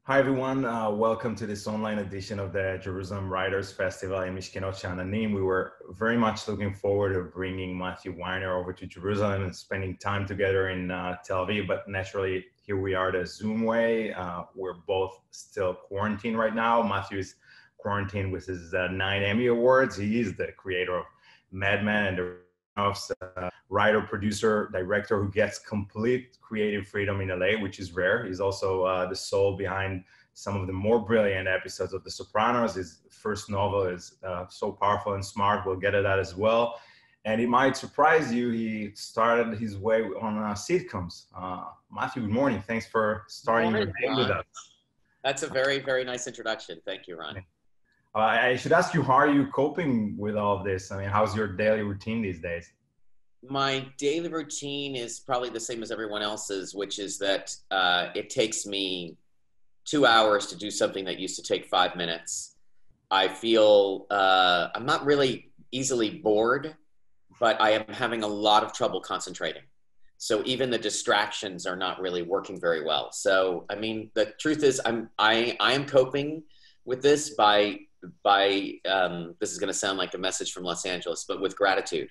Hi everyone, welcome to this online edition of the Jerusalem Writers Festival in Mishkenot Sha'ananim. We were very much looking forward to bringing Matthew Weiner over to Jerusalem and spending time together in Tel Aviv, but naturally here we are the Zoom way. We're both still quarantined right now. Matthew is quarantined with his 9 Emmy Awards. He is the creator of Mad Men and the writer, producer, director who gets complete creative freedom in LA, which is rare. He's also the soul behind some of the more brilliant episodes of The Sopranos. His first novel is so powerful and smart. We'll get at that as well. And it might surprise you, he started his way on sitcoms. Matthew, good morning. Thanks for starting your day with us. That's a very, very nice introduction. Thank you, Ron. I should ask you, how are you coping with all of this? I mean, how's your daily routine these days? My daily routine is probably the same as everyone else's, which is that it takes me 2 hours to do something that used to take 5 minutes. I feel I'm not really easily bored, but I am having a lot of trouble concentrating. So even the distractions are not really working very well. So, I mean, the truth is I am coping with this by this is going to sound like a message from Los Angeles, but with gratitude.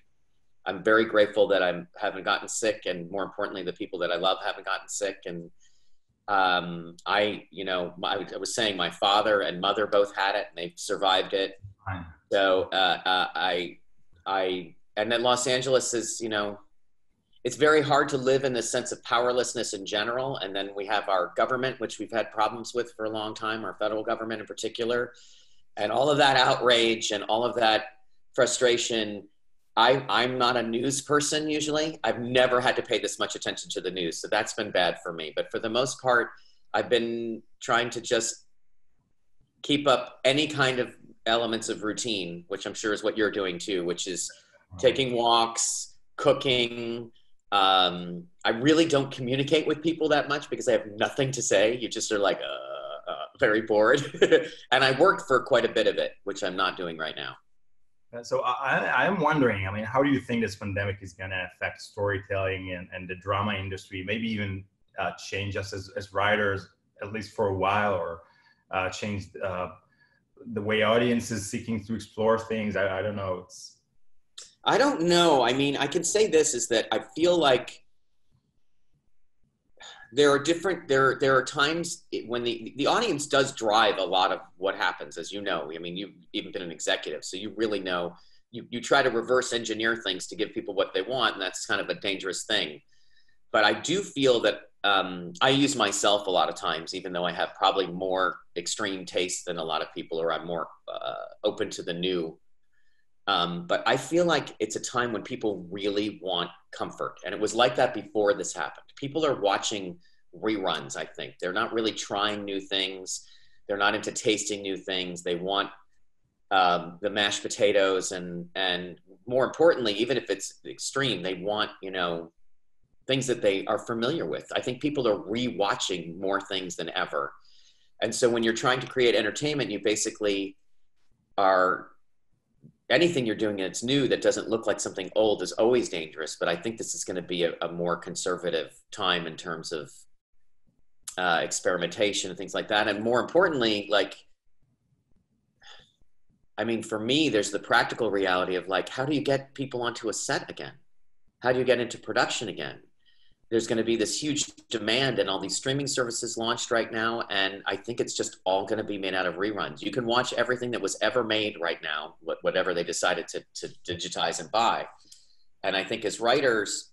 I'm very grateful that I haven't gotten sick, and more importantly, the people that I love haven't gotten sick. And I was saying my father and mother both had it, and they've survived it. So and then Los Angeles is, it's very hard to live in this sense of powerlessness in general. And then we have our government, which we've had problems with for a long time, our federal government in particular. And all of that outrage and all of that frustration. I'm not a news person usually. I've never had to pay this much attention to the news. So that's been bad for me. But for the most part, I've been trying to just keep up any kind of elements of routine, which I'm sure is what you're doing too, which is taking walks, cooking. I really don't communicate with people that much because I have nothing to say. You just are like, very bored. And I worked for quite a bit of it, which I'm not doing right now. So I'm wondering, I mean, how do you think this pandemic is going to affect storytelling and the drama industry, maybe even change us as writers, at least for a while, or change the way audiences seeking to explore things? I don't know. I don't know. I mean, I can say this is that I feel like there are times when the audience does drive a lot of what happens, as you know. I mean, you've even been an executive, so you really know, you try to reverse engineer things to give people what they want, and that's kind of a dangerous thing. But I do feel that I use myself a lot of times, even though I have probably more extreme taste than a lot of people, or I'm more open to the new. But I feel like it's a time when people really want comfort. And it was like that before this happened. People are watching reruns, I think. They're not really trying new things. They're not into tasting new things. They want the mashed potatoes and more importantly, even if it's extreme, they want, things that they are familiar with. I think people are rewatching more things than ever. And so when you're trying to create entertainment, you basically are... anything you're doing that's new that doesn't look like something old is always dangerous. But I think this is going to be a more conservative time in terms of experimentation and things like that. And more importantly, for me, there's the practical reality of how do you get people onto a set again? How do you get into production again? There's going to be this huge demand, and all these streaming services launched right now. And I think it's just all going to be made out of reruns. You can watch everything that was ever made right now, whatever they decided to digitize and buy. And I think as writers,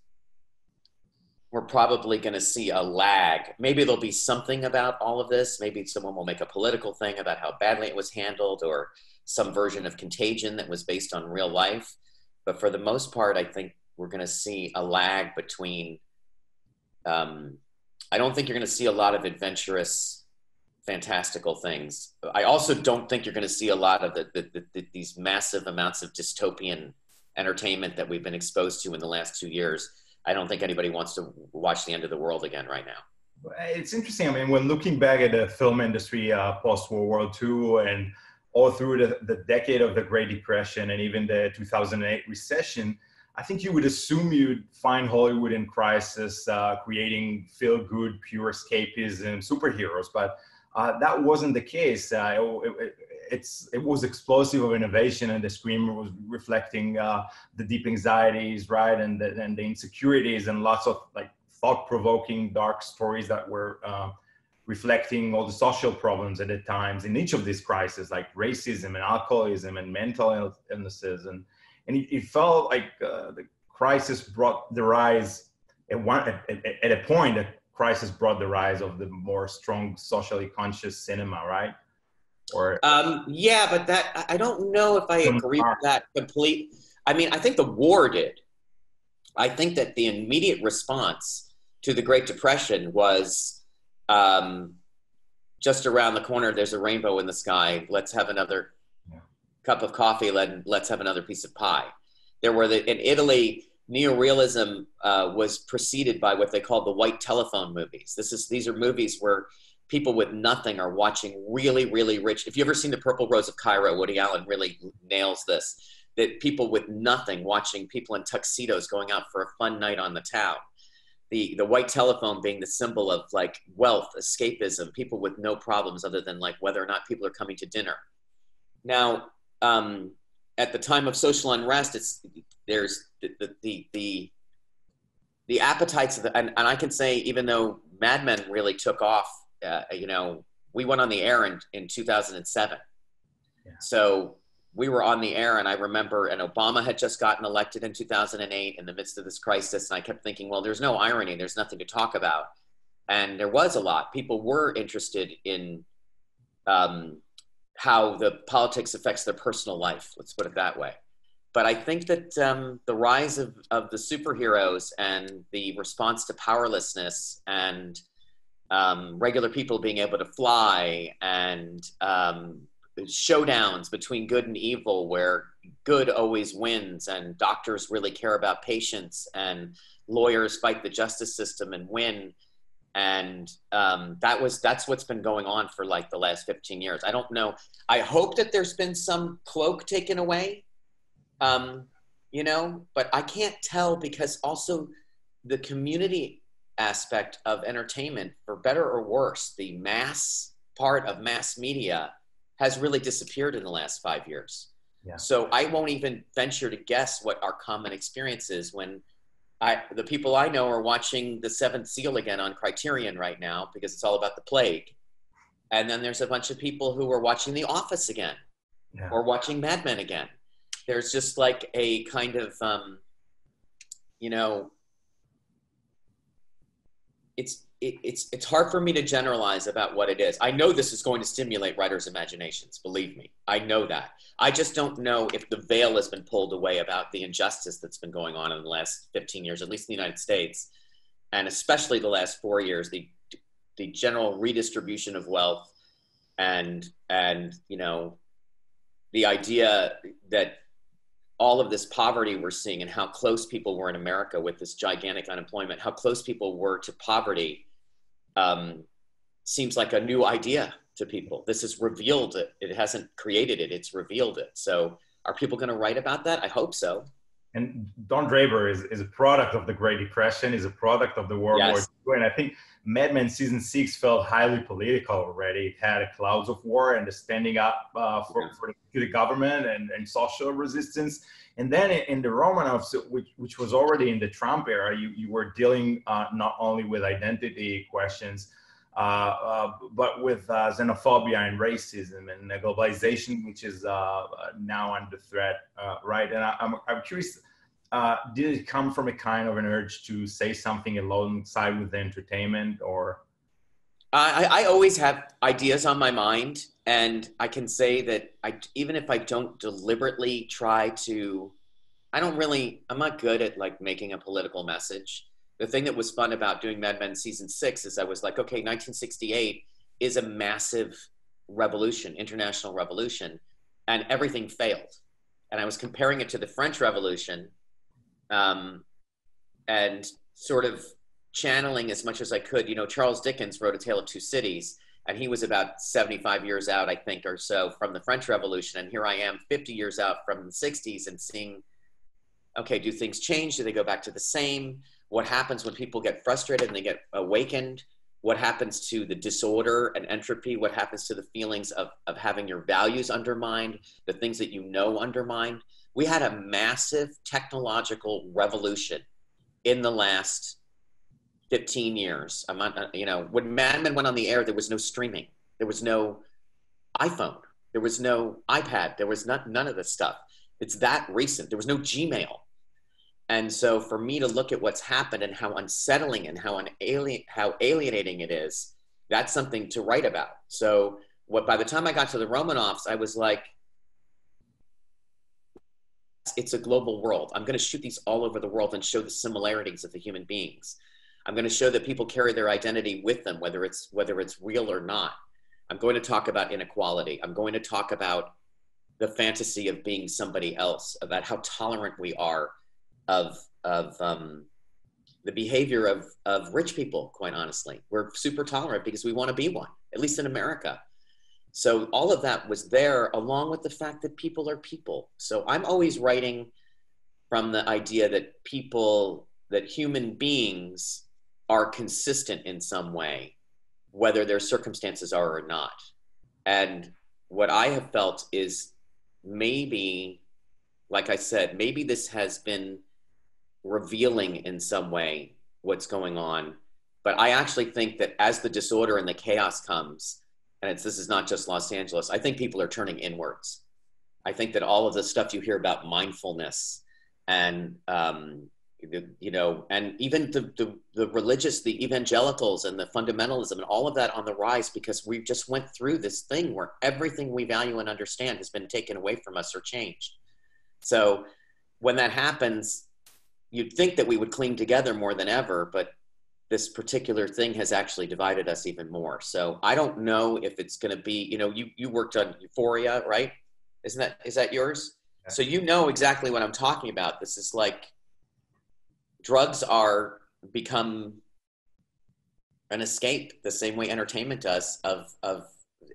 we're probably going to see a lag. Maybe there'll be something about all of this. Maybe someone will make a political thing about how badly it was handled, or some version of Contagion that was based on real life. But for the most part, I think we're going to see a lag between... I don't think you're going to see a lot of adventurous, fantastical things. I also don't think you're going to see a lot of these massive amounts of dystopian entertainment that we've been exposed to in the last 2 years. I don't think anybody wants to watch the end of the world again right now. It's interesting. I mean, when looking back at the film industry post-World War II and all through the decade of the Great Depression and even the 2008 recession, I think you would assume you'd find Hollywood in crisis, creating feel-good, pure escapism, superheroes. But that wasn't the case. It was explosive of innovation, and the screamer was reflecting the deep anxieties, right, and the insecurities, and lots of like thought-provoking dark stories that were reflecting all the social problems at the times in each of these crises, like racism and alcoholism and mental illnesses, and it felt like the crisis brought the rise at a point. The crisis brought the rise of the more strong, socially conscious cinema, right? Or yeah, but that I don't know if I agree with that complete. I mean, I think the war did. I think that the immediate response to the Great Depression was just around the corner, there's a rainbow in the sky. Let's have another cup of coffee. Let's have another piece of pie. There were in Italy, neorealism was preceded by what they called the white telephone movies. These are movies where people with nothing are watching really, really rich. If you've ever seen The Purple Rose of Cairo, Woody Allen really nails this, that people with nothing watching people in tuxedos going out for a fun night on the town. The white telephone being the symbol of like wealth, escapism, people with no problems other than like whether or not people are coming to dinner. Now, at the time of social unrest, there's the appetites of and I can say, even though Mad Men really took off, we went on the air in 2007. Yeah. So we were on the air, and I remember, and Obama had just gotten elected in 2008 in the midst of this crisis. And I kept thinking, well, there's no irony. There's nothing to talk about. And there was a lot. People were interested in how the politics affects their personal life. Let's put it that way. But I think that the rise of the superheroes and the response to powerlessness and regular people being able to fly and showdowns between good and evil where good always wins and doctors really care about patients and lawyers fight the justice system and win. And that's what's been going on for like the last 15 years. I don't know. I hope that there's been some cloak taken away, but I can't tell, because also the community aspect of entertainment, for better or worse, the mass part of mass media has really disappeared in the last 5 years. Yeah. So I won't even venture to guess what our common experience is when the people I know are watching The Seventh Seal again on Criterion right now because it's all about the plague. And then there's a bunch of people who are watching The Office again, or watching Mad Men again. There's just like a kind of, it's hard for me to generalize about what it is. I know this is going to stimulate writers' imaginations, believe me. I know that. I just don't know if the veil has been pulled away about the injustice that's been going on in the last 15 years, at least in the United States, and especially the last 4 years, the general redistribution of wealth and the idea that all of this poverty we're seeing and how close people were in America with this gigantic unemployment, how close people were to poverty, seems like a new idea to people. This has revealed it. It hasn't created it. It's revealed it. So are people going to write about that? I hope so. And Don Draper is a product of the Great Depression, is a product of the World War II. And I think Mad Men season 6 felt highly political already. It had clouds of war and the standing up for the government and social resistance. And then in the Romanov, which was already in the Trump era, you were dealing not only with identity questions, but with xenophobia and racism and globalization, which is now under threat, right? And I'm curious, did it come from a kind of an urge to say something alongside with the entertainment, or? I always have ideas on my mind, and I can say that even if I don't deliberately try to, I'm not good at like making a political message. The thing that was fun about doing Mad Men season 6 is I was like, okay, 1968 is a massive revolution, international revolution, and everything failed. And I was comparing it to the French Revolution, and sort of channeling as much as I could. Charles Dickens wrote A Tale of Two Cities, and he was about 75 years out, I think, or so from the French Revolution. And here I am 50 years out from the 60s and seeing, okay, do things change? Do they go back to the same? What happens when people get frustrated and they get awakened? what happens to the disorder and entropy, what happens to the feelings of having your values undermined, the things that you know undermined. We had a massive technological revolution in the last 15 years. When Mad Men went on the air, there was no streaming. There was no iPhone. There was no iPad. There was none of this stuff. It's that recent. There was no Gmail. And so for me to look at what's happened and how unsettling and how alienating it is, that's something to write about. So by the time I got to the Romanovs, I was like, it's a global world. I'm going to shoot these all over the world and show the similarities of the human beings. I'm going to show that people carry their identity with them, whether it's real or not. I'm going to talk about inequality. I'm going to talk about the fantasy of being somebody else, about how tolerant we are of the behavior of rich people, quite honestly. We're super tolerant because we want to be one, at least in America. So all of that was there, along with the fact that people are people. So I'm always writing from the idea that human beings are consistent in some way, whether their circumstances are or not. And what I have felt is maybe, like I said, maybe this has been revealing in some way what's going on. But I actually think that as the disorder and the chaos comes, and this is not just Los Angeles, I think people are turning inwards. I think that all of the stuff you hear about mindfulness and, and even the religious, the evangelicals and the fundamentalism and all of that on the rise, because we just went through this thing where everything we value and understand has been taken away from us or changed. So when that happens, you'd think that we would cling together more than ever, but this particular thing has actually divided us even more. So I don't know if it's going to be, you worked on Euphoria, right? Is that yours? Yeah. So you know exactly what I'm talking about. This is like drugs are become an escape the same way entertainment does of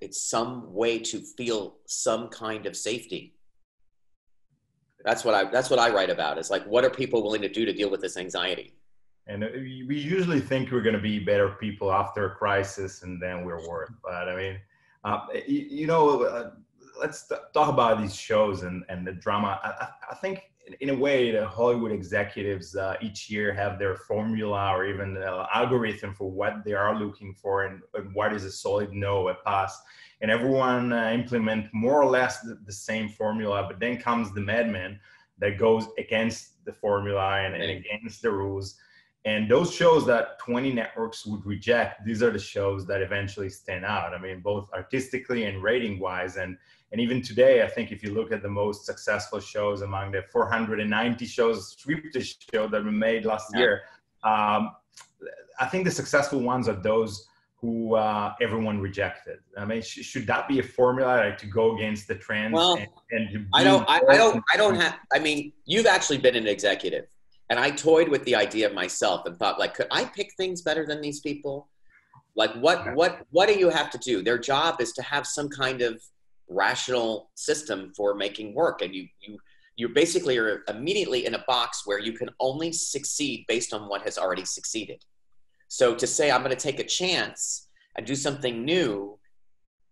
it's some way to feel some kind of safety. That's what I write about. It's like, what are people willing to do to deal with this anxiety? And we usually think we're going to be better people after a crisis, and then we're worse. But I mean, let's talk about these shows and the drama. I think in a way, the Hollywood executives each year have their formula or even algorithm for what they are looking for and what is a solid no, a pass. And everyone implement more or less the same formula, but then comes the madman that goes against the formula and against the rules. And those shows that 20 networks would reject, these are the shows that eventually stand out. I mean, both artistically and rating wise. And even today, I think if you look at the most successful shows among the 490 shows, scripted shows that were made last year, I think the successful ones are those who everyone rejected. I mean, should that be a formula to go against the trends? Well, I mean, you've actually been an executive. And I toyed with the idea myself and thought, like, could I pick things better than these people? Like, what do you have to do? Their job is to have some kind of rational system for making work. And you basically are immediately in a box where you can only succeed based on what has already succeeded. So to say, I'm going to take a chance and do something new,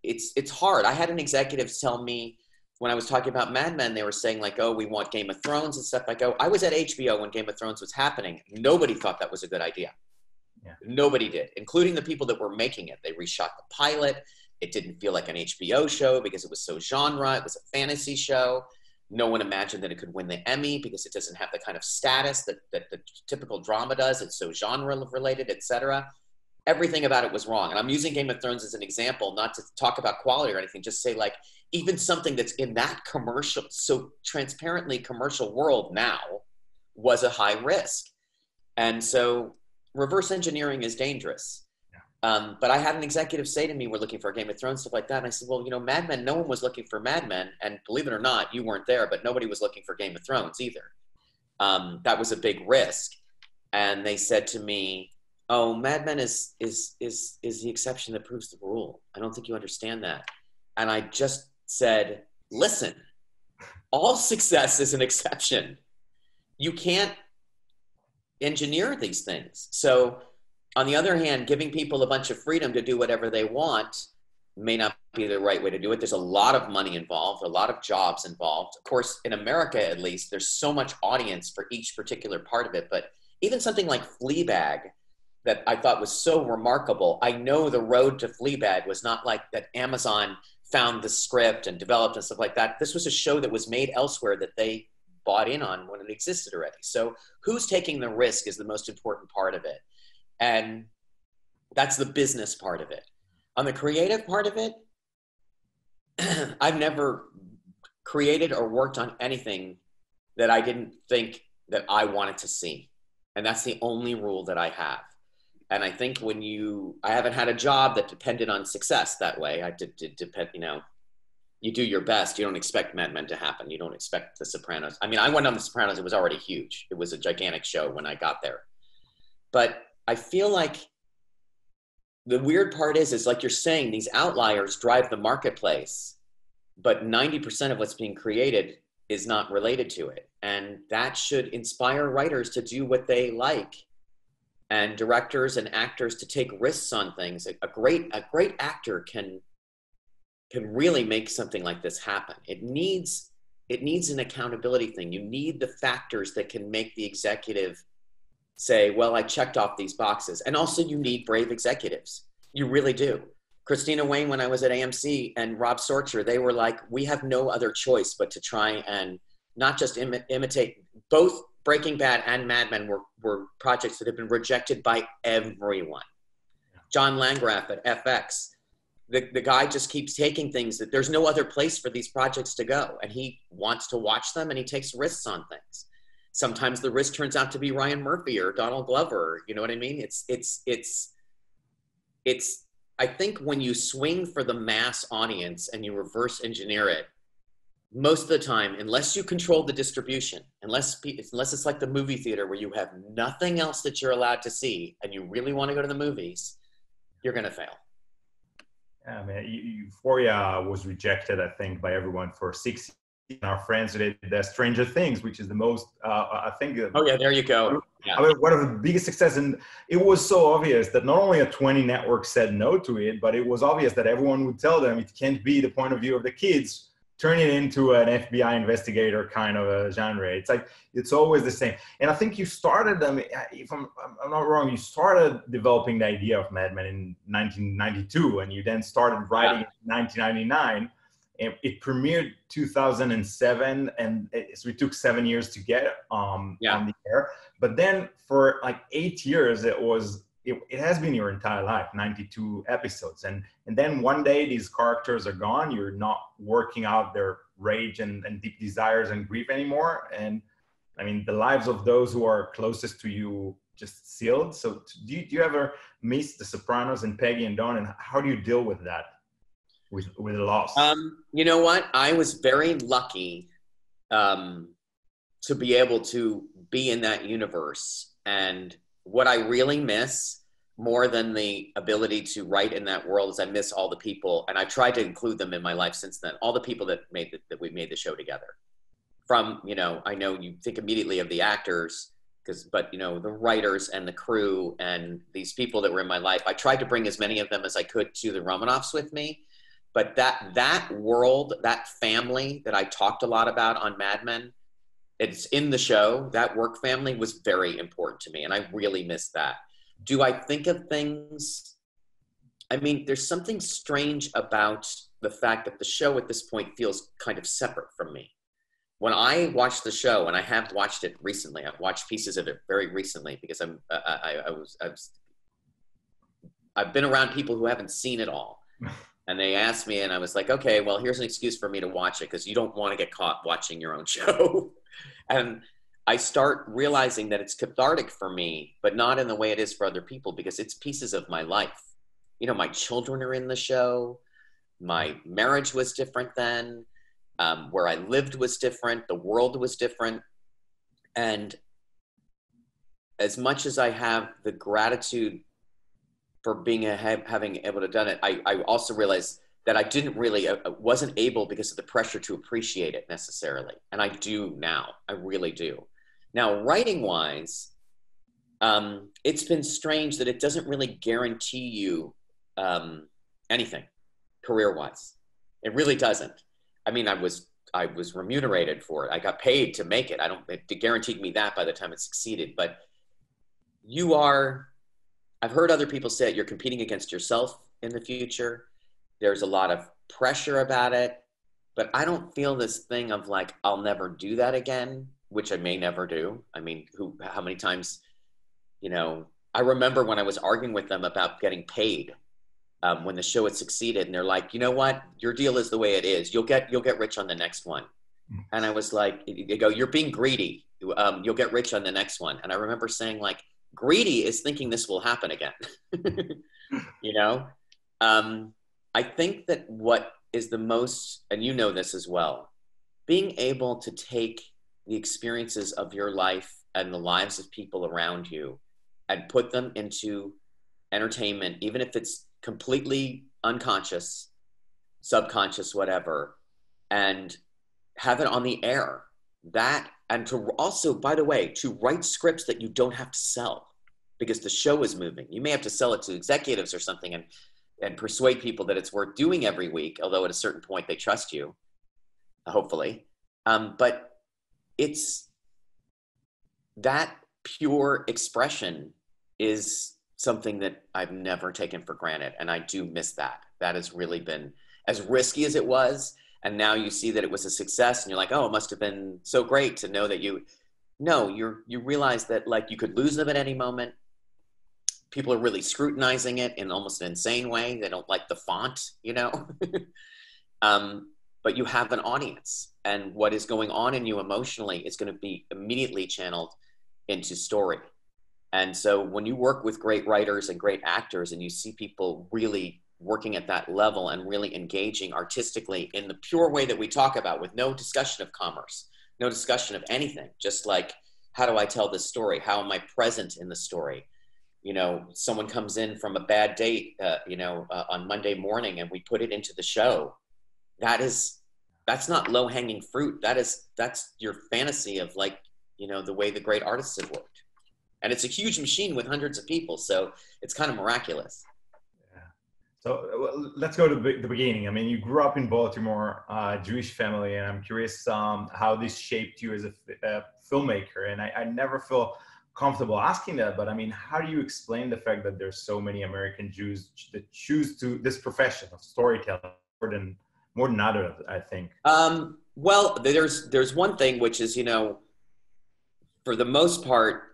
it's hard. I had an executive tell me, when I was talking about Mad Men, they were saying like, oh, we want Game of Thrones and stuff. I go, I was at HBO when Game of Thrones was happening. Nobody thought that was a good idea. Yeah. Nobody did, including the people that were making it. They reshot the pilot. It didn't feel like an HBO show because it was so genre. It was a fantasy show. No one imagined that it could win the Emmy because it doesn't have the kind of status that the typical drama does. It's so genre related, etc. Everything about it was wrong. And I'm using Game of Thrones as an example, not to talk about quality or anything, just say like, even something that's in that commercial, so transparently commercial world now was a high risk. And so reverse engineering is dangerous. Yeah. But I had an executive say to me, we're looking for a Game of Thrones, stuff like that. And I said, well, Mad Men, no one was looking for Mad Men. And believe it or not, you weren't there, but nobody was looking for Game of Thrones either. That was a big risk. And they said to me, oh, Mad Men is the exception that proves the rule. I don't think you understand that. And I just said, listen, all success is an exception. You can't engineer these things. So On the other hand, giving people a bunch of freedom to do whatever they want may not be the right way to do it. There's a lot of money involved, a lot of jobs involved. Of course, in America, at least, there's so much audience for each particular part of it. But even something like Fleabag, that I thought was so remarkable, I know the road to Fleabag was not like that Amazon found the script and developed and stuff like that. This was a show that was made elsewhere that they bought in on when it existed already. So who's taking the risk is the most important part of it. And that's the business part of it. On the creative part of it, I've never created or worked on anything that I didn't think that I wanted to see. And that's the only rule that I have. And I think I haven't had a job that depended on success that way. I did depend, you do your best. You don't expect Mad Men to happen. You don't expect The Sopranos. I mean, I went on The Sopranos. It was already huge. It was a gigantic show when I got there. But I feel like the weird part is like you're saying, these outliers drive the marketplace, but 90% of what's being created is not related to it. And that should inspire writers to do what they like, and directors and actors to take risks on things. A great actor can really make something like this happen. It needs an accountability thing. You need the factors that can make the executive say, well, I checked off these boxes. And also you need brave executives. You really do. Christina Wayne, when I was at AMC, and Rob Sorcher, they were like, we have no other choice but to try and not just imitate. Both Breaking Bad and Mad Men were projects that have been rejected by everyone. John Landgraf at FX, the guy just keeps taking things that there's no other place for these projects to go. And he wants to watch them, and he takes risks on things. Sometimes the risk turns out to be Ryan Murphy or Donald Glover. You know what I mean? It's I think when you swing for the mass audience and you reverse engineer it, most of the time, unless you control the distribution, unless it's like the movie theater where you have nothing else that you're allowed to see and you really want to go to the movies, you're going to fail. Yeah, man. Euphoria was rejected, I think, by everyone for 6 years. Our friends did the Stranger Things, which is the most, I think. Oh yeah, there you go. Yeah. I mean, one of the biggest success, and it was so obvious that not only a 20 network said no to it, but it was obvious that everyone would tell them it can't be the point of view of the kids. Turn it into an FBI investigator kind of a genre. It's like, it's always the same. And I think you started, if I'm not wrong, you started developing the idea of Mad Men in 1992, and you then started writing in 1999. And it premiered 2007, and so it took 7 years to get on the air. But then for like 8 years, it has been your entire life, 92 episodes. And then one day these characters are gone. You're not working out their rage and deep desires and grief anymore. And I mean, the lives of those who are closest to you just sealed. So do you ever miss The Sopranos and Peggy and Don? And how do you deal with that? With loss? You know what? I was very lucky to be able to be in that universe. And what I really miss more than the ability to write in that world is I miss all the people, and I tried to include them in my life since then, all the people that we made the show together. From, I know you think immediately of the actors, but the writers and the crew and these people that were in my life, I tried to bring as many of them as I could to the Romanovs with me. But that world, that family that I talked a lot about on Mad Men, it's in the show. That work family was very important to me, and I really miss that. Do I think of things? I mean, there's something strange about the fact that the show at this point feels kind of separate from me. When I watch the show, and I have watched it recently, I've watched pieces of it very recently because I've been around people who haven't seen it all. And they asked me, and I was like, okay, well, here's an excuse for me to watch it because you don't want to get caught watching your own show. And I start realizing that it's cathartic for me, but not in the way it is for other people, because it's pieces of my life. My children are in the show. My marriage was different then. Where I lived was different. The world was different. And as much as I have the gratitude for having able to done it, I also realized that I wasn't able because of the pressure to appreciate it necessarily. And I do now. I really do. Now, writing wise, it's been strange that it doesn't really guarantee you anything career-wise. It really doesn't. I mean, I was remunerated for it. I got paid to make it. It guaranteed me that by the time it succeeded. But I've heard other people say it, you're competing against yourself in the future. There's a lot of pressure about it. But I don't feel this thing of like, I'll never do that again, which I may never do. I mean, how many times, I remember when I was arguing with them about getting paid when the show had succeeded, and they're like, you know what, your deal is the way it is. You'll get rich on the next one. And I was like, they go, you're being greedy. You'll get rich on the next one. And I remember saying like, greedy is thinking this will happen again. I think that what is the most, and you know this as well, being able to take the experiences of your life and the lives of people around you and put them into entertainment, even if it's completely unconscious, subconscious, whatever, and have it on the air. And to also, by the way, to write scripts that you don't have to sell because the show is moving. You may have to sell it to executives or something and persuade people that it's worth doing every week, although at a certain point they trust you, hopefully. But it's that pure expression is something that I've never taken for granted. And I do miss that. That has really been as risky as it was. And now you see that it was a success and you're like, oh, it must have been so great to know that you realize that like you could lose them at any moment. People are really scrutinizing it in almost an insane way. They don't like the font, but you have an audience, and what is going on in you emotionally is going to be immediately channeled into story. And so when you work with great writers and great actors and you see people really working at that level and really engaging artistically in the pure way that we talk about, with no discussion of commerce, no discussion of anything, just like, how do I tell this story? How am I present in the story? Someone comes in from a bad date, on Monday morning, and we put it into the show. That's not low hanging fruit. That's your fantasy of like, the way the great artists have worked. And it's a huge machine with hundreds of people. So it's kind of miraculous. Yeah. So let's go to the beginning. I mean, you grew up in Baltimore, Jewish family, and I'm curious how this shaped you as a filmmaker. And I never feel comfortable asking that, but I mean, how do you explain the fact that there's so many American Jews that choose this profession of storytelling more than others, I think? Well, there's one thing, which is, for the most part,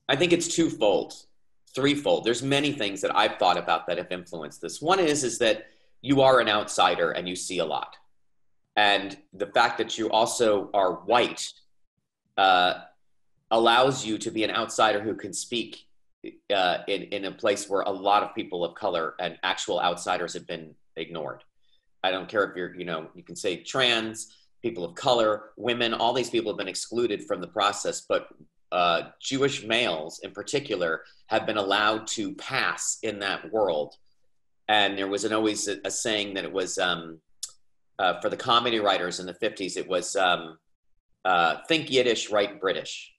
I think it's threefold. There's many things that I've thought about that have influenced this. One is that you are an outsider and you see a lot. And the fact that you also are white allows you to be an outsider who can speak in a place where a lot of people of color and actual outsiders have been ignored. I don't care if you're, you can say trans, people of color, women, all these people have been excluded from the process, but Jewish males in particular have been allowed to pass in that world. And there was always a saying that it was, for the comedy writers in the 50s, it was, think Yiddish, write British.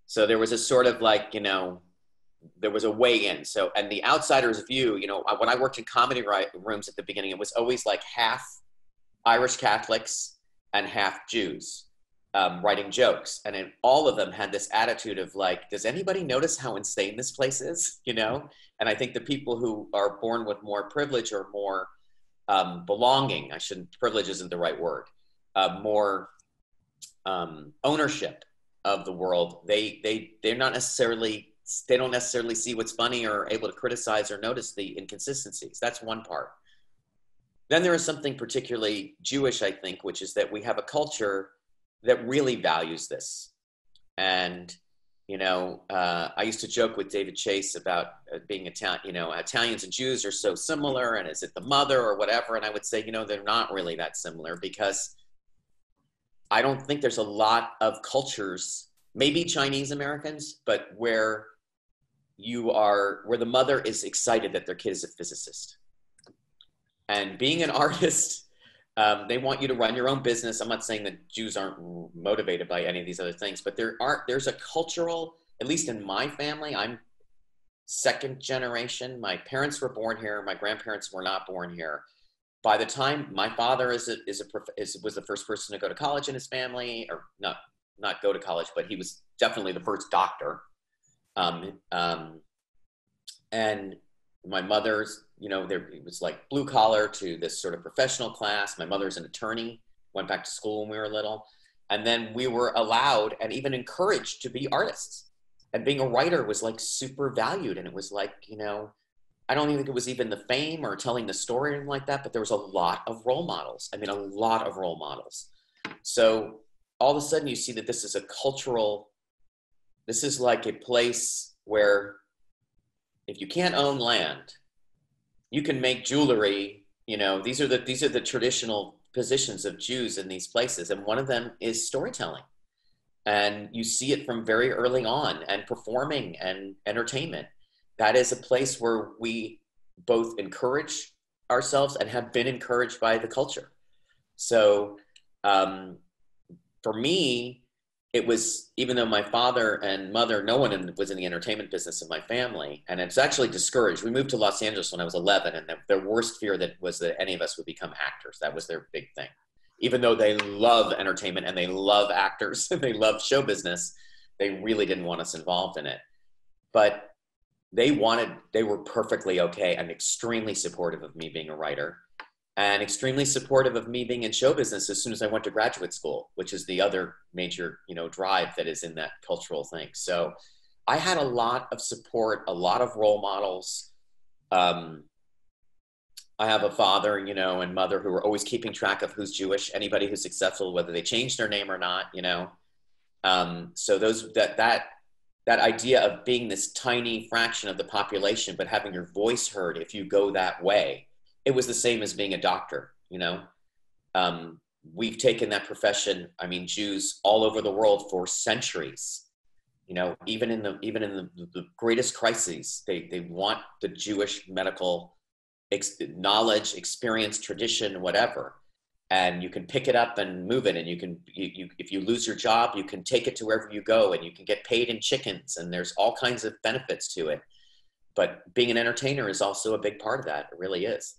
So there was a sort of like, there was a way in. So, and the outsider's view, when I worked in comedy rooms at the beginning, it was always like half Irish Catholics and half Jews writing jokes. And then all of them had this attitude of like, does anybody notice how insane this place is? And I think the people who are born with more privilege or more belonging, privilege isn't the right word, more ownership of the world, they don't necessarily see what's funny or able to criticize or notice the inconsistencies. That's one part. Then there is something particularly Jewish, I think, which is that we have a culture that really values this. And, I used to joke with David Chase about being Italians and Jews are so similar, and is it the mother or whatever? And I would say, they're not really that similar, because I don't think there's a lot of cultures, maybe Chinese Americans, but where the mother is excited that their kid is a physicist. And being an artist, They want you to run your own business. I'm not saying that Jews aren't motivated by any of these other things, but there's a cultural, at least in my family, I'm second generation. My parents were born here. My grandparents were not born here. By the time my father was the first person to go to college in his family, or not go to college, but he was definitely the first doctor. And my mother's, it was like blue collar to this sort of professional class. My mother's an attorney, went back to school when we were little. And then we were allowed and even encouraged to be artists. And being a writer was like super valued. And it was like, I don't even think it was even the fame or telling the story or anything like that, but there was a lot of role models. I mean, a lot of role models. So all of a sudden you see that this is this is like a place where if you can't own land, you can make jewelry. These are the traditional positions of Jews in these places. And one of them is storytelling. And you see it from very early on, and performing and entertainment. That is a place where we both encourage ourselves and have been encouraged by the culture. So for me, it was, even though my father and mother, no one was in the entertainment business in my family, and it's actually discouraged. We moved to Los Angeles when I was 11, and their worst fear was that any of us would become actors. That was their big thing. Even though they love entertainment and they love actors and they love show business, they really didn't want us involved in it. But they were perfectly okay and extremely supportive of me being a writer, and extremely supportive of me being in show business as soon as I went to graduate school, which is the other major, drive that is in that cultural thing. So I had a lot of support, a lot of role models. I have a father, and mother who were always keeping track of who's Jewish, anybody who's successful, whether they changed their name or not, So that idea of being this tiny fraction of the population, but having your voice heard if you go that way, it was the same as being a doctor, We've taken that profession, Jews all over the world for centuries, even in the greatest crises, they want the Jewish medical knowledge, experience, tradition, whatever. And you can pick it up and move it. And if you lose your job, you can take it to wherever you go, and you can get paid in chickens, and there's all kinds of benefits to it. But being an entertainer is also a big part of that. It really is.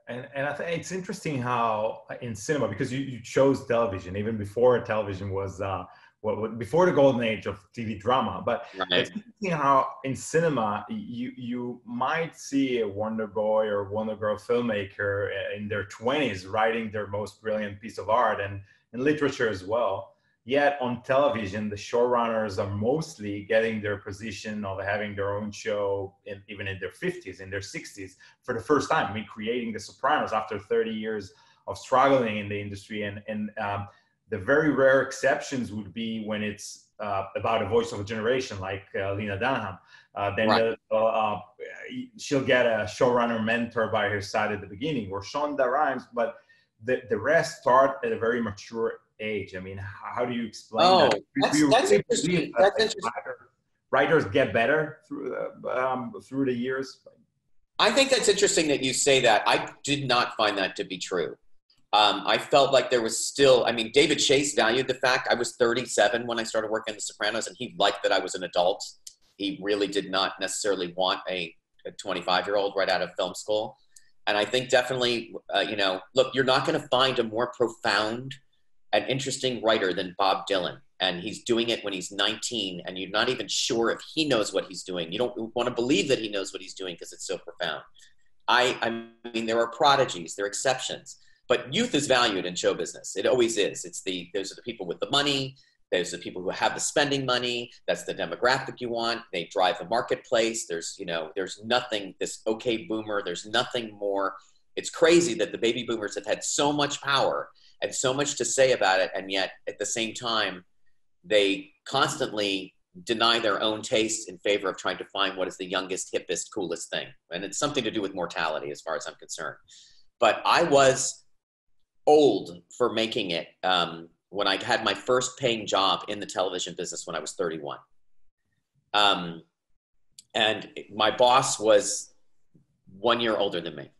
And I think it's interesting how in cinema, because you chose television, even before television was, before the golden age of TV drama, but right. It's interesting how in cinema, you might see a Wonder Boy or Wonder Girl filmmaker in their 20s writing their most brilliant piece of art, and in literature as well. Yet on television, the showrunners are mostly getting their position of having their own show, even in their 50s, in their 60s, for the first time. Creating the Sopranos after 30 years of struggling in the industry. And the very rare exceptions would be when it's about a voice of a generation, like Lena Dunham. Then right. She'll get a showrunner mentor by her side at the beginning, or Shonda Rhimes, but the rest start at a very mature age. How do you explain that? That's interesting. That's interesting. Writers get better through the years? I think that's interesting that you say that. I did not find that to be true. I felt like there was still, David Chase valued the fact I was 37 when I started working on The Sopranos, and he liked that I was an adult. He really did not necessarily want a 25-year-old right out of film school. And I think definitely, look, you're not going to find a more profound and interesting writer than Bob Dylan. And he's doing it when he's 19, and you're not even sure if he knows what he's doing. You don't want to believe that he knows what he's doing because it's so profound. There are prodigies, there are exceptions, but youth is valued in show business. It always is. Those are the people with the money. Those are the people who have the spending money. That's the demographic you want. They drive the marketplace. There's nothing, this okay boomer, there's nothing more. It's crazy that the baby boomers have had so much power and so much to say about it, and yet at the same time, they constantly deny their own taste in favor of trying to find what is the youngest, hippest, coolest thing. And it's something to do with mortality as far as I'm concerned. But I was old for making it when I had my first paying job in the television business when I was 31. And my boss was 1 year older than me.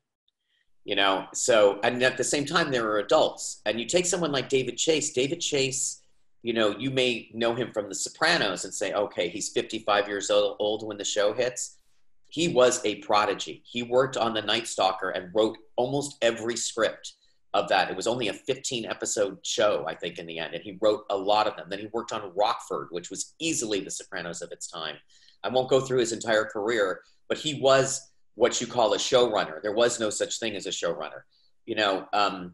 you know? So, and at the same time, there are adults. And you take someone like David Chase, you know, you may know him from The Sopranos and say, okay, he's 55 years old when the show hits. He was a prodigy. He worked on The Night Stalker and wrote almost every script of that. It was only a 15-episode show, I think, in the end, and he wrote a lot of them. Then he worked on Rockford, which was easily The Sopranos of its time. I won't go through his entire career, but he was what you call a showrunner. There was no such thing as a showrunner. You know, I'm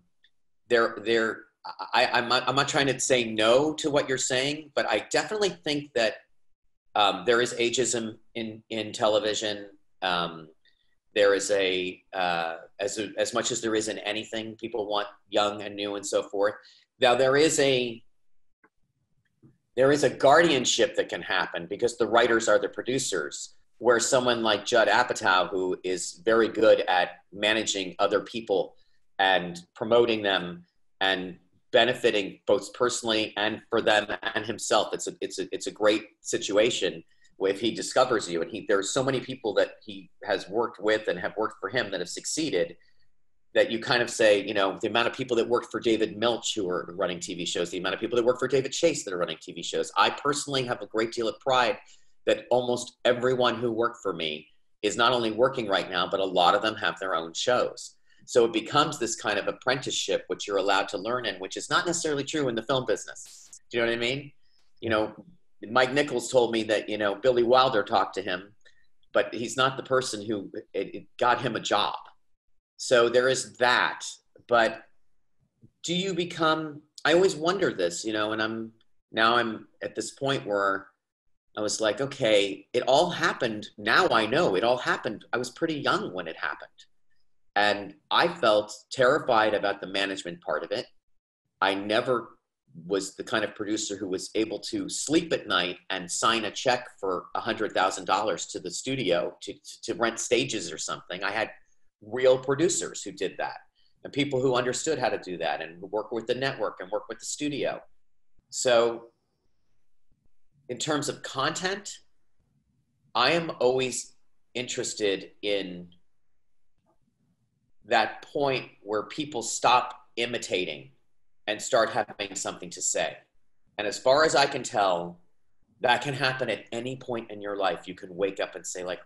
not trying to say no to what you're saying, but I definitely think that there is ageism in television. There is as much as there is in anything, people want young and new and so forth. Now there is a guardianship that can happen because the writers are the producers, where someone like Judd Apatow, who is very good at managing other people and promoting them and benefiting both personally and for them and himself, it's a great situation if he discovers you. And there are so many people that he has worked with and have worked for him that have succeeded, that you kind of say, you know, the amount of people that worked for David Milch who are running TV shows, the amount of people that work for David Chase that are running TV shows. I personally have a great deal of pride that almost everyone who worked for me is not only working right now, but a lot of them have their own shows. So it becomes this kind of apprenticeship, which you're allowed to learn in, which is not necessarily true in the film business. Do you know what I mean? You know, Mike Nichols told me that, you know, Billy Wilder talked to him, but he's not the person who it got him a job. So there is that. But do you become, I always wonder this, you know, and I'm at this point where I was like, okay, it all happened. Now I know it all happened. I was pretty young when it happened. And I felt terrified about the management part of it. I never was the kind of producer who was able to sleep at night and sign a check for $100,000 to the studio to rent stages or something. I had real producers who did that, and people who understood how to do that and work with the network and work with the studio. So in terms of content, I am always interested in that point where people stop imitating and start having something to say. And as far as I can tell, that can happen at any point in your life. You can wake up and say, like,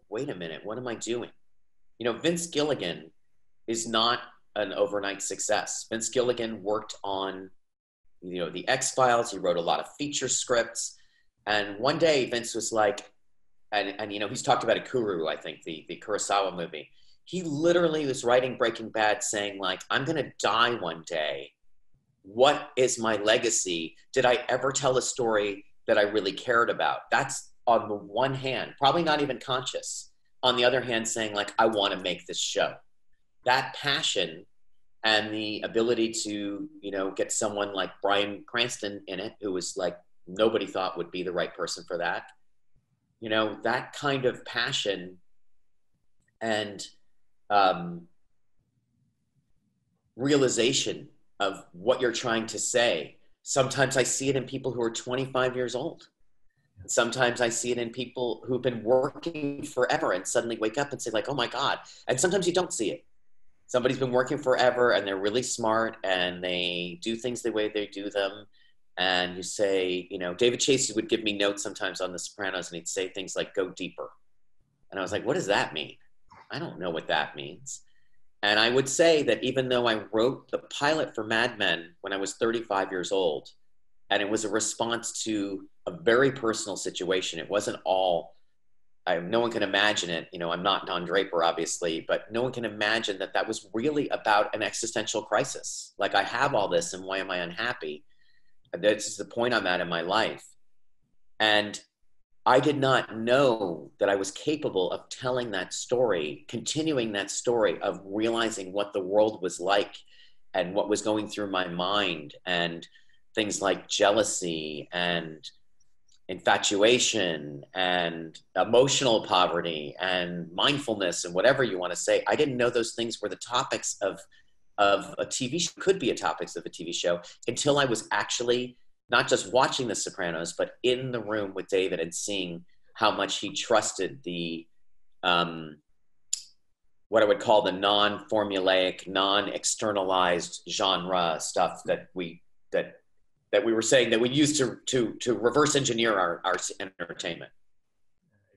wait a minute, what am I doing? You know, Vince Gilligan is not an overnight success. Vince Gilligan worked on, you know, the X-Files. He wrote a lot of feature scripts. And one day Vince was like, and you know, he's talked about Ikuru, I think, the Kurosawa movie. He literally was writing Breaking Bad saying, like, I'm going to die one day. What is my legacy? Did I ever tell a story that I really cared about? That's on the one hand, probably not even conscious. On the other hand, saying, like, I want to make this show. That passion and the ability to, you know, get someone like Bryan Cranston in it, who was like, nobody thought would be the right person for that. You know, that kind of passion and realization of what you're trying to say. Sometimes I see it in people who are 25 years old. Sometimes I see it in people who've been working forever and suddenly wake up and say, like, oh my God. And sometimes you don't see it. Somebody's been working forever and they're really smart and they do things the way they do them. And you say, you know, David Chase would give me notes sometimes on The Sopranos and he'd say things like, go deeper. And I was like, what does that mean? I don't know what that means. And I would say that even though I wrote the pilot for Mad Men when I was 35 years old, and it was a response to a very personal situation, it wasn't all, no one can imagine it. You know, I'm not Don Draper, obviously, but no one can imagine that that was really about an existential crisis. Like, I have all this and why am I unhappy? This is the point I'm at in my life. And I did not know that I was capable of telling that story, continuing that story of realizing what the world was like and what was going through my mind, and things like jealousy and infatuation and emotional poverty and mindfulness and whatever you want to say. I didn't know those things were the topics of a TV show, could be a topics of a TV show, until I was actually not just watching The Sopranos, but in the room with David and seeing how much he trusted the what I would call the non-formulaic, non-externalized genre stuff that we were saying that we use to reverse engineer our entertainment.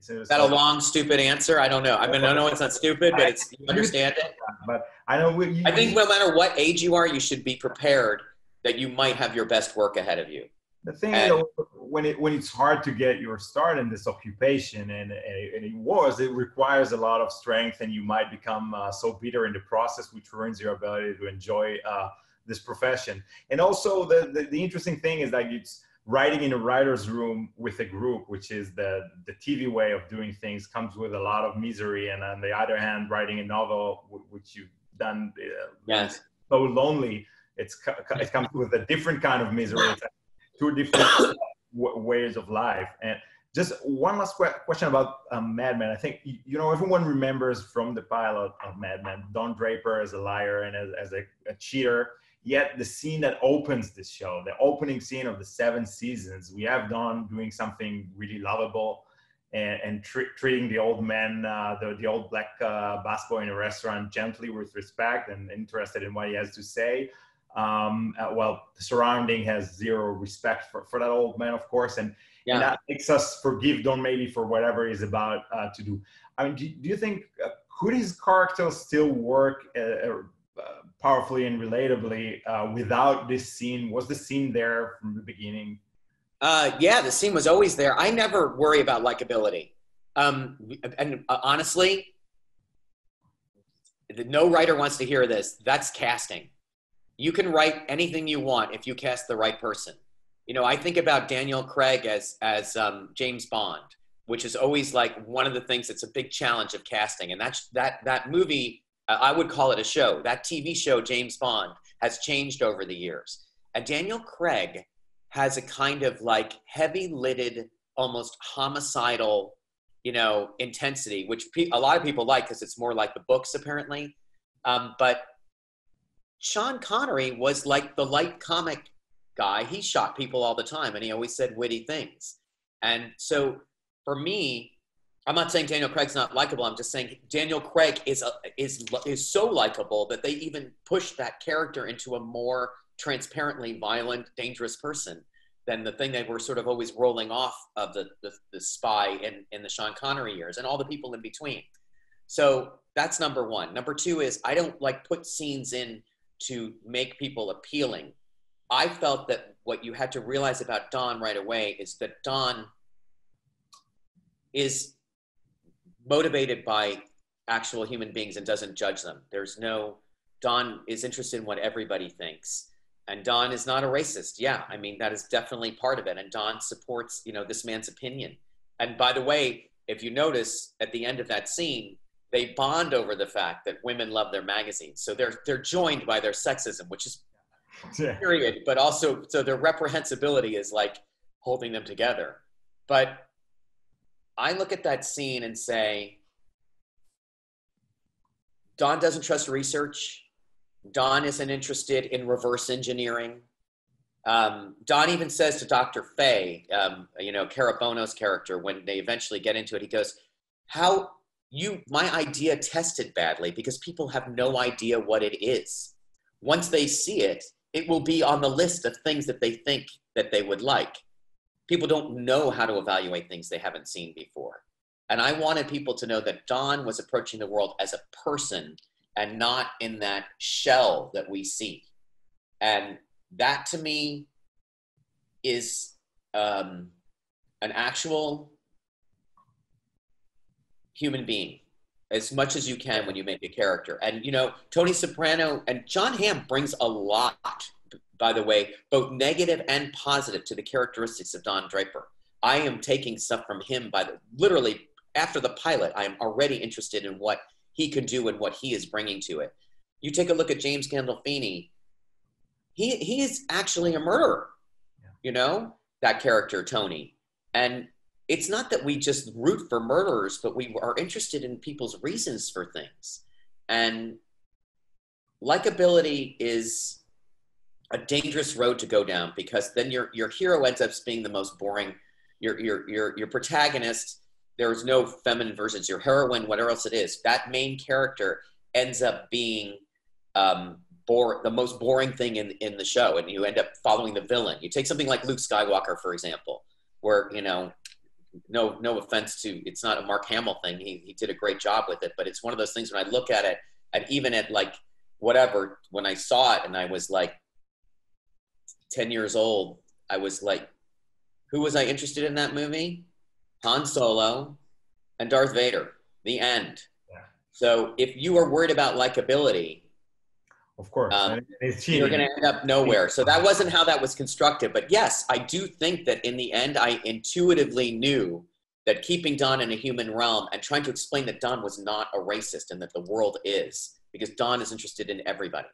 Is that a long, stupid answer? I don't know. I mean, I know it's not stupid, but you understand it? But I know I think no matter what age you are, you should be prepared that you might have your best work ahead of you. The thing is, when it's hard to get your start in this occupation, and it requires a lot of strength, and you might become so bitter in the process, which ruins your ability to enjoy this profession. And also, the interesting thing is that it's writing in a writer's room with a group, which is the TV way of doing things, comes with a lot of misery. And on the other hand, writing a novel, which you've done yes. so lonely, it comes with a different kind of misery. It's two different ways of life. And just one last question about Mad Men. I think, everyone remembers from the pilot of Mad Men, Don Draper as a liar and as a cheater. Yet the scene that opens this show, the opening scene of the 7 seasons, we have Don doing something really lovable and treating the old man, the old black busboy in a restaurant gently with respect and interested in what he has to say. While the surrounding has zero respect for that old man, of course. And that makes us forgive Don maybe for whatever he's about to do. I mean, do you think, could his character still work powerfully and relatably without this scene? Was the scene there from the beginning? Yeah, the scene was always there. I never worry about likability. And honestly, no writer wants to hear this. That's casting. You can write anything you want if you cast the right person. I think about Daniel Craig as James Bond, which is always like one of the things that's a big challenge of casting. And that movie, I would call it a show. That TV show, James Bond, has changed over the years. And Daniel Craig has a kind of like heavy-lidded, almost homicidal, intensity, which a lot of people like because it's more like the books, apparently. But Sean Connery was like the light comic guy. He shot people all the time, and he always said witty things. And so for me, I'm not saying Daniel Craig's not likable. I'm just saying Daniel Craig is so likable that they even pushed that character into a more transparently violent, dangerous person than the thing they were sort of always rolling off of the spy in the Sean Connery years and all the people in between. So that's number one. Number two is I don't like put scenes in to make people appealing. I felt that what you had to realize about Don right away is that Don is motivated by actual human beings and doesn't judge them. Don is interested in what everybody thinks. And Don is not a racist. Yeah, I mean, that is definitely part of it. And Don supports, this man's opinion. And by the way, if you notice at the end of that scene, they bond over the fact that women love their magazines. So they're joined by their sexism, which is period. But also, so their reprehensibility is like holding them together. But I look at that scene and say, Don doesn't trust research. Don isn't interested in reverse engineering. Don even says to Dr. Faye, Carabono's character, when they eventually get into it, he goes, my idea tested badly because people have no idea what it is. Once they see it, it will be on the list of things that they think that they would like. People don't know how to evaluate things they haven't seen before. And I wanted people to know that Don was approaching the world as a person and not in that shell that we see. And that to me is an actual human being as much as you can when you make a character. And, Tony Soprano and John Hamm brings a lot, by the way, both negative and positive to the characteristics of Don Draper. I am taking stuff from him literally after the pilot. I am already interested in what he can do and what he is bringing to it. You take a look at James Gandolfini. He is actually a murderer, that character, Tony. And it's not that we just root for murderers, but we are interested in people's reasons for things. And likability is a dangerous road to go down because then your hero ends up being the most boring. Your protagonist there's no feminine versions. Your heroine, whatever else it is, that main character ends up being the most boring thing in the show, and you end up following the villain. You take something like Luke Skywalker, for example, where, you know, no offense to, it's not a Mark Hamill thing. He did a great job with it, but it's one of those things when I look at it, and even at like whatever, when I saw it and I was like 10 years old, I was like, who was I interested in that movie? Han Solo and Darth Vader, the end. Yeah. So if you are worried about likability, of course, you're going to end up nowhere. So that wasn't how that was constructed. But yes, I do think that in the end, I intuitively knew that keeping Don in a human realm and trying to explain that Don was not a racist and that the world is, because Don is interested in everybody.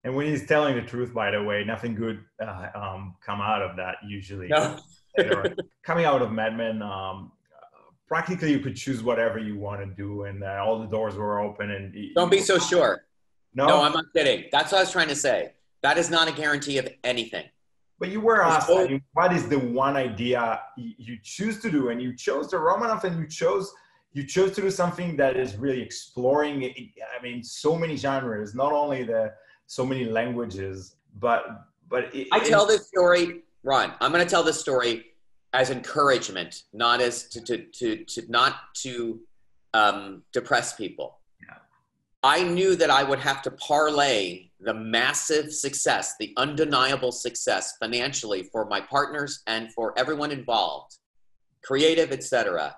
And when he's telling the truth, by the way, nothing good come out of that usually. No. Coming out of Mad Men, practically you could choose whatever you want to do, and all the doors were open. And don't be so sure. No, I'm not kidding. That's what I was trying to say. That is not a guarantee of anything. But you were asked, what is the one idea you choose to do? And you chose the Romanov, and you chose to do something that is really exploring, I mean, so many genres, not only so many languages, but I tell this story, Ron, I'm going to tell this story as encouragement, not as to depress people. I knew that I would have to parlay the massive success, the undeniable success financially for my partners and for everyone involved, creative, etc.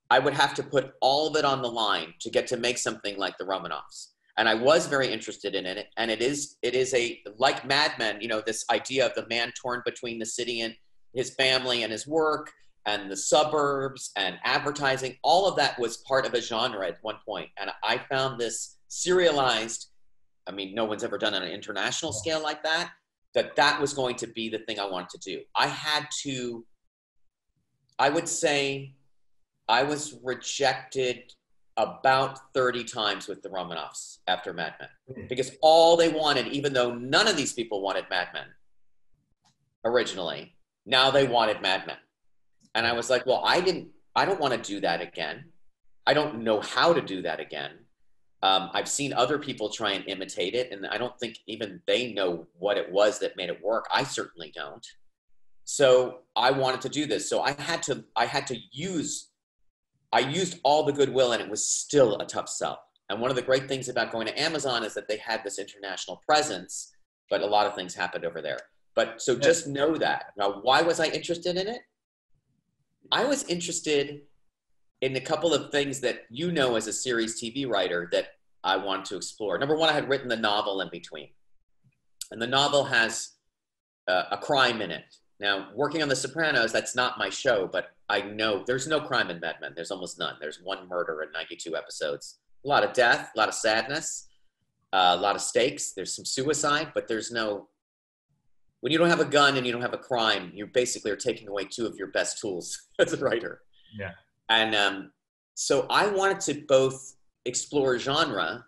I would have to put all of it on the line to get to make something like the Romanovs. And I was very interested in it. And it is like Mad Men, you know, this idea of the man torn between the city and his family and his work, and the suburbs and advertising, all of that was part of a genre at one point. And I found this serialized, I mean, no one's ever done it on an international scale like that, that was going to be the thing I wanted to do. I would say I was rejected about 30 times with the Romanovs after Mad Men, because all they wanted, even though none of these people wanted Mad Men originally, now they wanted Mad Men. And I was like, well, I don't want to do that again. I don't know how to do that again. I've seen other people try and imitate it, and I don't think even they know what it was that made it work. I certainly don't. So I wanted to do this. So I used all the goodwill, and it was still a tough sell. And one of the great things about going to Amazon is that they had this international presence, but a lot of things happened over there. But so just know that. Now, why was I interested in it? I was interested in a couple of things that you know as a series TV writer that I wanted to explore. Number one, I had written the novel in between. And the novel has a crime in it. Now, working on The Sopranos, that's not my show, but I know there's no crime in Mad Men. There's almost none. There's one murder in 92 episodes. A lot of death, a lot of sadness, a lot of stakes. There's some suicide, but there's no... When you don't have a gun and you don't have a crime, you basically are taking away two of your best tools as a writer. Yeah. And so I wanted to both explore genre,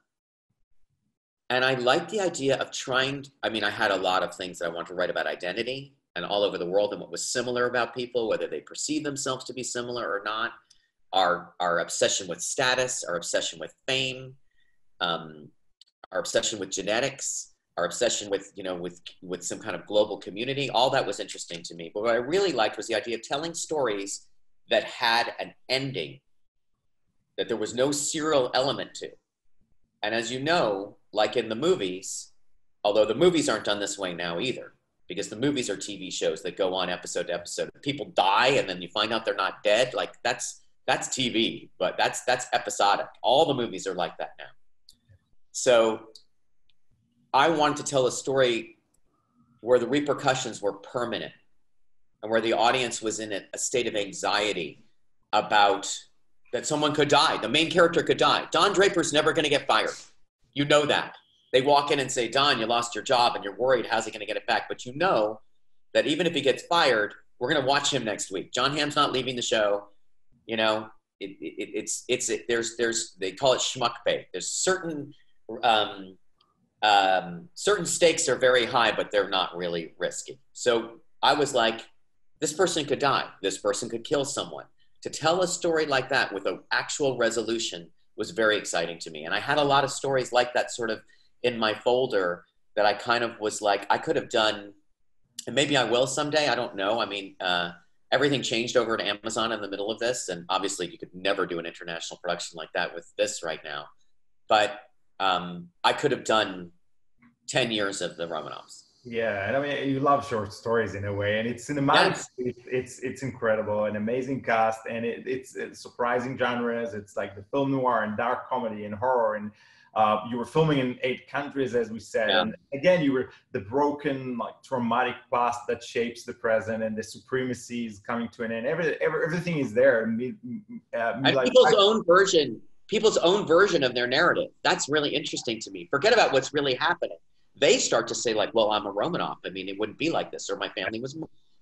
and I liked the idea of I had a lot of things that I wanted to write about identity and all over the world and what was similar about people, whether they perceive themselves to be similar or not, our obsession with status, our obsession with fame, our obsession with genetics, our obsession with, with some kind of global community. All that was interesting to me. But what I really liked was the idea of telling stories that had an ending, that there was no serial element to. And as you know, like in the movies, although the movies aren't done this way now either, because the movies are TV shows that go on episode to episode. People die and then you find out they're not dead. Like that's TV, but that's episodic. All the movies are like that now. So I wanted to tell a story where the repercussions were permanent and where the audience was in a state of anxiety about that someone could die. The main character could die. Don Draper's never going to get fired. You know that. They walk in and say, Don, you lost your job and you're worried. How's he going to get it back? But you know that even if he gets fired, we're going to watch him next week. John Hamm's not leaving the show. They call it schmuck bait. There's certain stakes are very high, but they're not really risky. So I was like, this person could die. This person could kill someone. to tell a story like that with an actual resolution was very exciting to me. And I had a lot of stories like that sort of in my folder that I kind of was like, I could have done, and maybe I will someday, I don't know. I mean, everything changed over to Amazon in the middle of this, and obviously you could never do an international production like that with this right now. But I could have done 10 years of the Romanovs. Yeah, and I mean, you love short stories in a way, and it's cinematic. Yes. It's incredible, an amazing cast, and it's surprising genres. It's like the film noir and dark comedy and horror, and you were filming in 8 countries, as we said. Yeah. And again, you were the broken, like traumatic past that shapes the present, and the supremacy is coming to an end. Everything is there. And like, people's own version of their narrative. That's really interesting to me. Forget about what's really happening. They start to say like, well, I'm a Romanov. I mean, it wouldn't be like this, or my family was,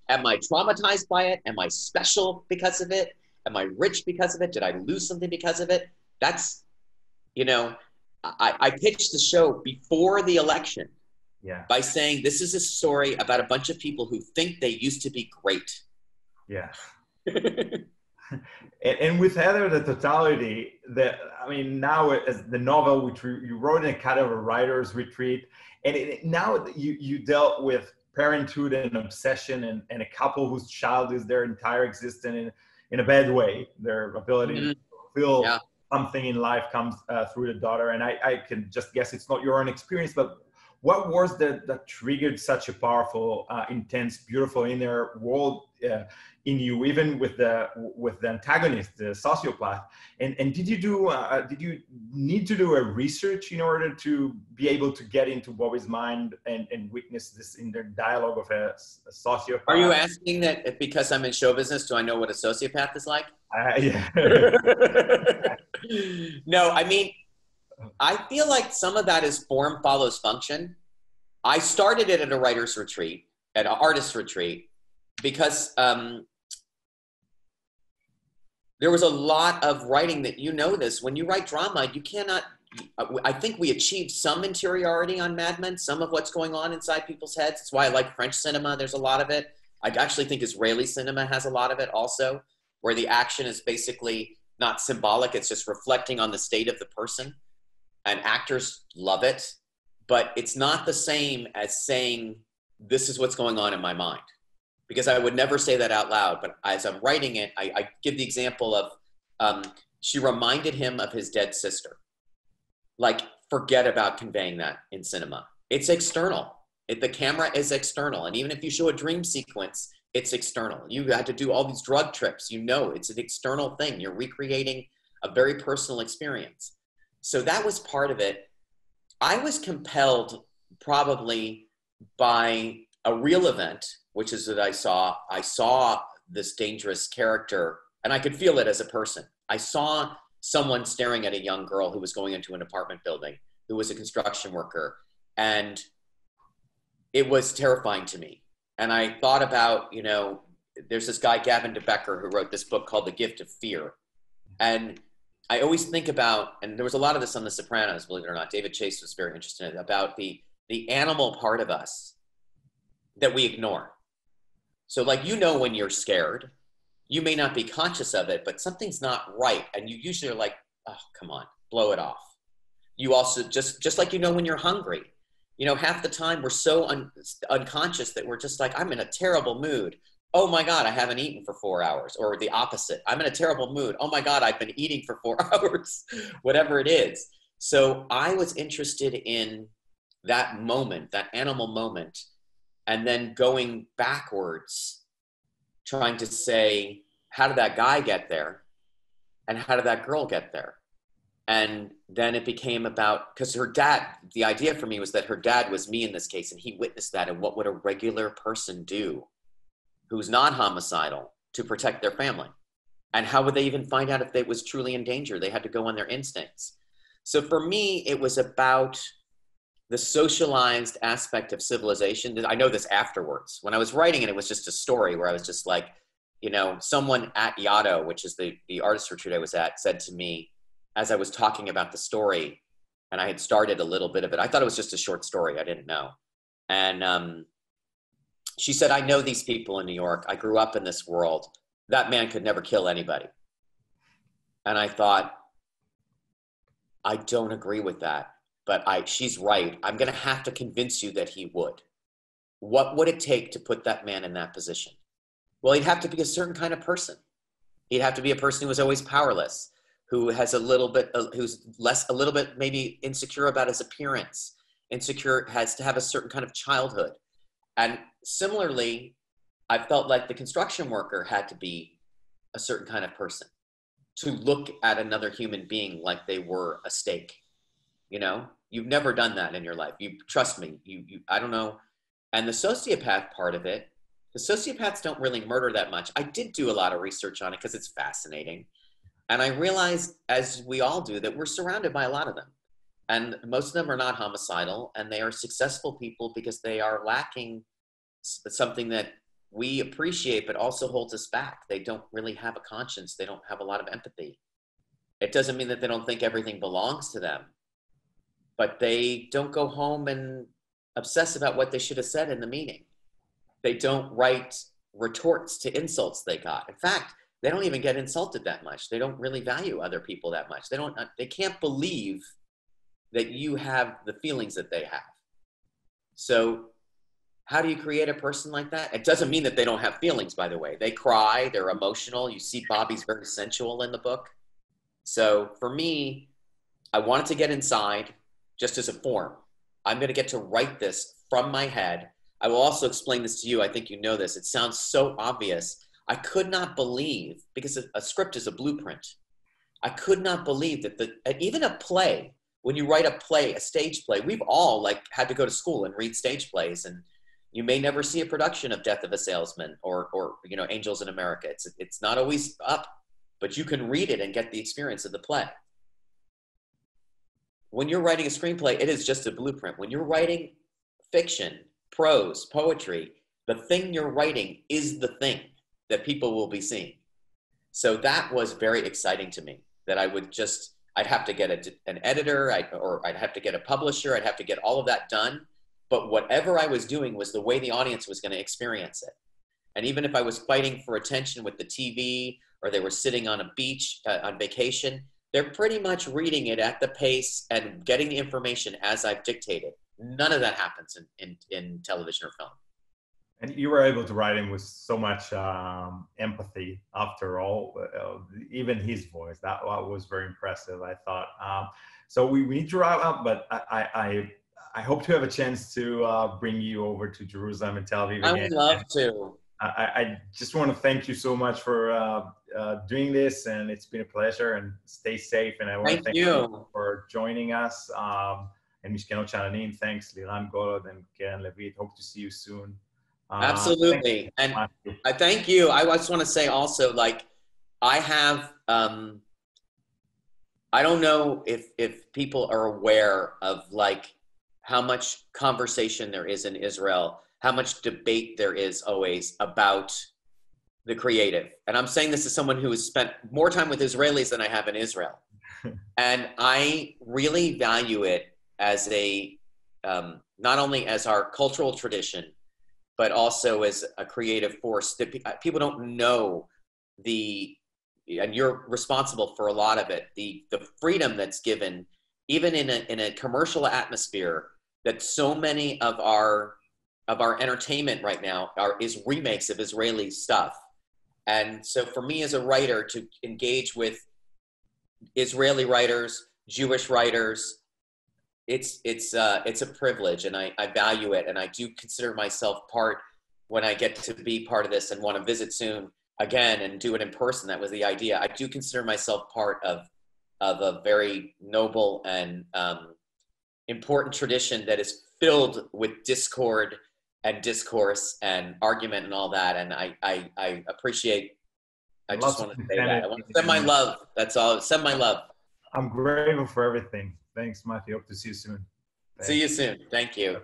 am I traumatized by it? Am I special because of it? Am I rich because of it? Did I lose something because of it? That's, you know, I pitched the show before the election by saying, this is a story about a bunch of people who think they used to be great. Yeah. And with Heather, the totality, I mean, now as the novel, which you wrote in a kind of a writer's retreat, and now you dealt with parenthood and obsession and a couple whose child is their entire existence in a bad way. Their ability to fulfill something in life comes through the daughter. And I can just guess it's not your own experience, but what was that triggered such a powerful, intense, beautiful inner world in you, even with the antagonist, the sociopath? And did you need to do a research in order to be able to get into Bobby's mind and witness this in their dialogue of a sociopath? Are you asking that because I'm in show business, do I know what a sociopath is like? Yeah. No, I mean, I feel like some of that is form follows function. I started it at a writer's retreat, at an artist's retreat, because there was a lot of writing that, you know this, when you write drama, you cannot, I think we achieved some interiority on Mad Men, some of what's going on inside people's heads. That's why I like French cinema. There's a lot of it. I actually think Israeli cinema has a lot of it also, where the action is basically not symbolic. It's just reflecting on the state of the person. And actors love it, but it's not the same as saying, this is what's going on in my mind. Because I would never say that out loud, but as I'm writing it, I give the example of, she reminded him of his dead sister. Like, forget about conveying that in cinema. It's external. The camera is external. And even if you show a dream sequence, it's external. You had to do all these drug trips. You know, it's an external thing. You're recreating a very personal experience. So that was part of it. I was compelled probably by a real event, which is that I saw this dangerous character, and I could feel it as a person. I saw someone staring at a young girl who was going into an apartment building, who was a construction worker, and it was terrifying to me. And I thought about, you know, there's this guy, Gavin de Becker, who wrote this book called The Gift of Fear. And I always think about, and there was a lot of this on The Sopranos, believe it or not. David Chase was very interested in it, about the animal part of us that we ignore. So like, you know, when you're scared, you may not be conscious of it, but something's not right. And you usually are like, oh, come on, blow it off. You also, just like, you know, when you're hungry, you know, half the time we're so unconscious that we're just like, I'm in a terrible mood. Oh my God, I haven't eaten for 4 hours. Or the opposite, I'm in a terrible mood. Oh my God, I've been eating for 4 hours, whatever it is. So I was interested in that moment, that animal moment, and then going backwards, trying to say, how did that guy get there? And how did that girl get there? And then it became about, because her dad, the idea for me was that her dad was me in this case, and he witnessed that. And what would a regular person do who's not homicidal to protect their family? And how would they even find out if they was truly in danger? They had to go on their instincts. So for me, it was about the socialized aspect of civilization. I know this afterwards. When I was writing it, it was just a story where I was just like, you know, someone at Yaddo, which is the artist retreat I was at, said to me, as I was talking about the story, and I had started a little bit of it, I thought it was just a short story. I didn't know. And she said, I know these people in New York. I grew up in this world. that man could never kill anybody. And I thought, I don't agree with that, but she's right. I'm going to have to convince you that he would. What would it take to put that man in that position? Well, he'd have to be a certain kind of person. He'd have to be a person who was always powerless, who has a little bit maybe insecure about his appearance, has to have a certain kind of childhood. And similarly, I felt like the construction worker had to be a certain kind of person, to look at another human being like they were a steak. You know, you've never done that in your life. You trust me. I don't know. And the sociopath part of it, the sociopaths don't really murder that much. I did do a lot of research on it because it's fascinating. And I realized, as we all do, that we're surrounded by a lot of them. And most of them are not homicidal, and they are successful people because they are lacking something that we appreciate, but also holds us back. They don't really have a conscience. They don't have a lot of empathy. It doesn't mean that they don't think everything belongs to them, but they don't go home and obsess about what they should have said in the meeting. They don't write retorts to insults they got. In fact, they don't even get insulted that much. They don't really value other people that much. They can't believe that you have the feelings that they have. So how do you create a person like that? It doesn't mean that they don't have feelings, by the way. They cry, they're emotional. You see Bobby's very sensual in the book. So for me, I wanted to get inside just as a form. I'm going to get to write this from my head. I will also explain this to you. I think you know this. It sounds so obvious. I could not believe, because a script is a blueprint. I could not believe that even a play, when you write a play, a stage play, we've all had to go to school and read stage plays, and you may never see a production of Death of a Salesman or Angels in America. It's not always up, but you can read it and get the experience of the play. When you're writing a screenplay, it is just a blueprint. When you're writing fiction, prose, poetry, the thing you're writing is the thing that people will be seeing. So that was very exciting to me, that I'd have to get an editor, I'd have to get a publisher, I'd have to get all of that done. But whatever I was doing was the way the audience was going to experience it. And even if I was fighting for attention with the TV, or they were sitting on a beach on vacation, they're pretty much reading it at the pace and getting the information as I've dictated. None of that happens in television or film. And you were able to write him with so much empathy, after all, even his voice. That was very impressive, I thought. So we need to wrap up, but I hope to have a chance to bring you over to Jerusalem and Tel Aviv again. I would love to. I just want to thank you so much for doing this, and it's been a pleasure, and stay safe. And I want to thank you for joining us. And Mishkenot Shananim, thanks, Liran Golod and Keren Levit. Hope to see you soon. Absolutely. And I thank you. I just want to say also, I have, I don't know if people are aware of how much conversation there is in Israel, how much debate there is always about the creative. And I'm saying this as someone who has spent more time with Israelis than I have in Israel. And I really value it as not only as our cultural tradition, but also as a creative force that people don't know and you're responsible for a lot of it, the freedom that's given, even in a commercial atmosphere, that so many of our entertainment right now is remakes of Israeli stuff. And so for me as a writer to engage with Israeli writers, Jewish writers, it's a privilege, and I value it, and I do consider myself part, when I get to be part of this and want to visit soon again and do it in person. That was the idea. I do consider myself part of a very noble and important tradition that is filled with discord and discourse and argument and all that. And I appreciate. I just want to say that. I want to send my love. That's all. Send my love. I'm grateful for everything. Thanks, Matthew. Hope to see you soon. See you soon. Thank you.